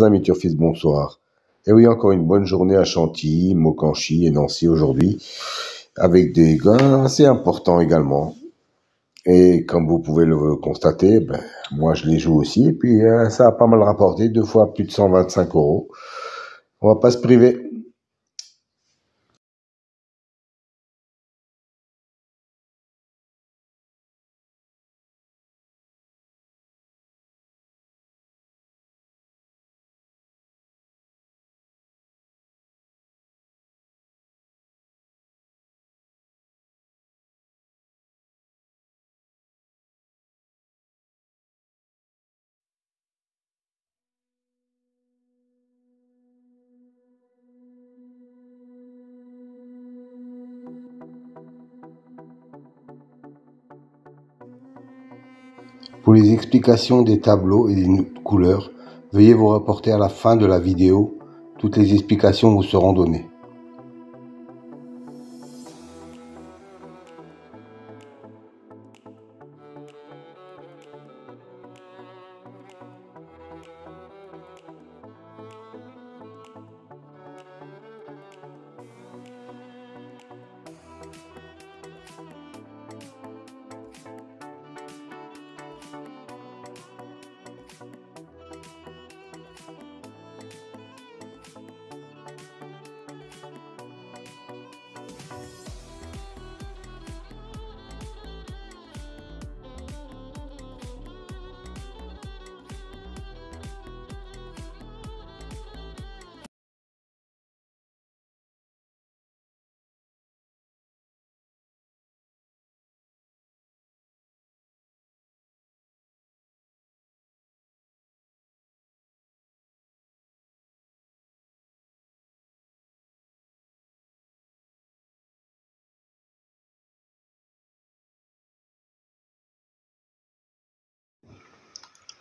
Amis Turfis, bonsoir. Et oui, encore une bonne journée à Chantilly, Mokanchy et Nancy aujourd'hui, avec des gains assez importants également. Et comme vous pouvez le constater, moi je les joue aussi, et puis ça a pas mal rapporté, 2 fois plus de 125 €. On va pas se priver. Pour les explications des tableaux et des couleurs, veuillez vous reporter à la fin de la vidéo. Toutes les explications vous seront données.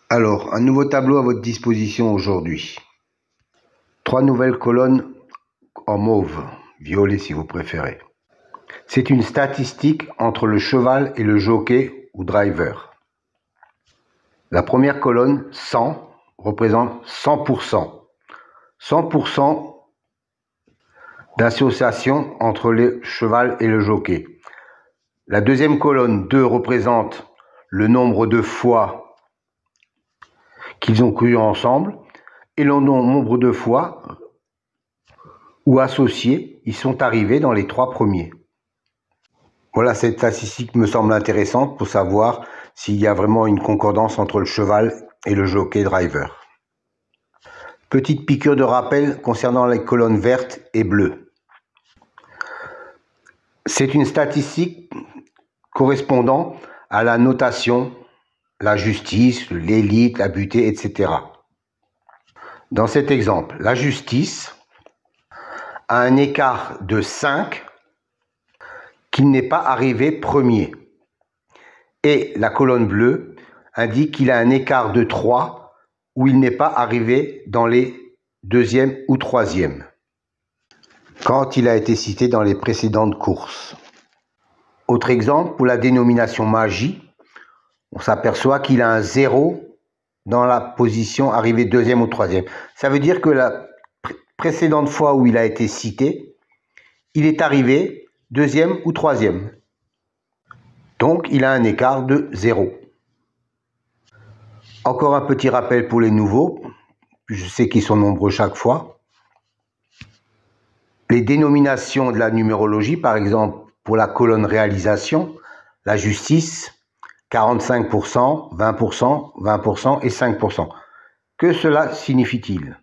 Alors, un nouveau tableau à votre disposition aujourd'hui. 3 nouvelles colonnes en mauve, violet si vous préférez. C'est une statistique entre le cheval et le jockey ou driver. La première colonne, 100, représente 100%. 100% d'association entre le cheval et le jockey. La deuxième colonne, 2, représente le nombre de fois qu'ils ont couru ensemble et le nombre de fois où associés ils sont arrivés dans les 3 premiers. Voilà, cette statistique me semble intéressante pour savoir s'il y a vraiment une concordance entre le cheval et le jockey driver. Petite piqûre de rappel concernant les colonnes vertes et bleues. C'est une statistique correspondant à la notation, la justice, l'élite, la butée, etc. Dans cet exemple, la justice a un écart de 5 qu'il n'est pas arrivé premier. Et la colonne bleue indique qu'il a un écart de 3 où il n'est pas arrivé dans les 2e ou 3e, quand il a été cité dans les précédentes courses. Autre exemple, pour la dénomination magie, on s'aperçoit qu'il a un 0 dans la position arrivée 2e ou 3e. Ça veut dire que la précédente fois où il a été cité, il est arrivé 2e ou 3e. Donc, il a un écart de 0. Encore un petit rappel pour les nouveaux. Je sais qu'ils sont nombreux chaque fois. Les dénominations de la numérologie, par exemple, pour la colonne réalisation, la justice, 45%, 20%, 20% et 5%. Que cela signifie-t-il?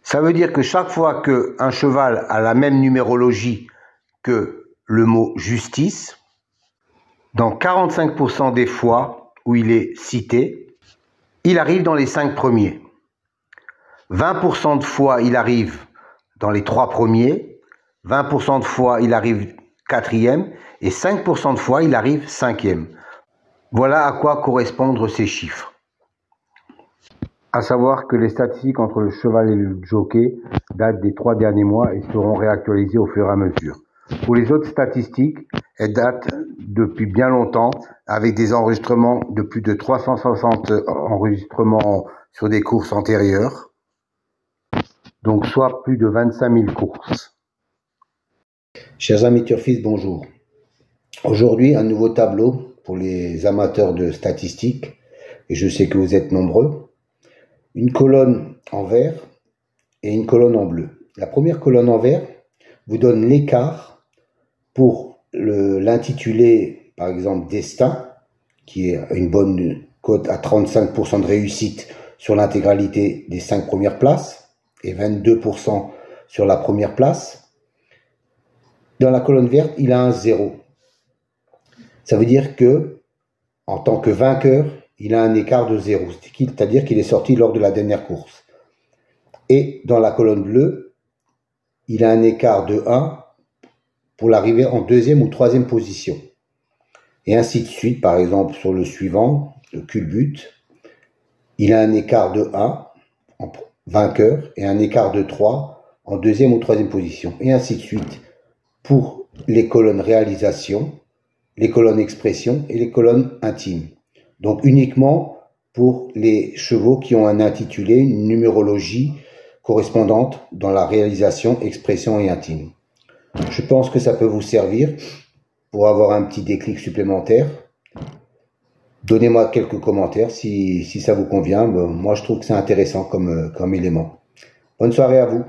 Ça veut dire que chaque fois qu'un cheval a la même numérologie que le mot justice, dans 45% des fois où il est cité, il arrive dans les 5 premiers. 20% de fois, il arrive dans les 3 premiers. 20% de fois, il arrive 4e. Et 5% de fois, il arrive 5e. Voilà à quoi correspondent ces chiffres. À savoir que les statistiques entre le cheval et le jockey datent des 3 derniers mois et seront réactualisées au fur et à mesure. Pour les autres statistiques, elles datent depuis bien longtemps, avec des enregistrements de plus de 360 enregistrements sur des courses antérieures. donc soit plus de 25 000 courses. Chers amis turfistes, bonjour. Aujourd'hui, un nouveau tableau pour les amateurs de statistiques, et je sais que vous êtes nombreux. Une colonne en vert et une colonne en bleu. La première colonne en vert vous donne l'écart pour l'intitulé, par exemple, Destin, qui est une bonne cote à 35% de réussite sur l'intégralité des 5 premières places et 22% sur la première place. Dans la colonne verte, il a un 0. Ça veut dire que, en tant que vainqueur, il a un écart de 0, c'est-à-dire qu'il est sorti lors de la dernière course. Et dans la colonne bleue, il a un écart de 1 pour l'arrivée en 2e ou 3e position. Et ainsi de suite, par exemple, sur le suivant, le culbute, il a un écart de 1 en vainqueur et un écart de 3 en 2e ou 3e position. Et ainsi de suite pour les colonnes réalisation, les colonnes expression et les colonnes intimes. Donc uniquement pour les chevaux qui ont un intitulé, une numérologie correspondante dans la réalisation, expression et intime. Je pense que ça peut vous servir pour avoir un petit déclic supplémentaire. Donnez-moi quelques commentaires si ça vous convient. Moi, je trouve que c'est intéressant comme élément. Bonne soirée à vous.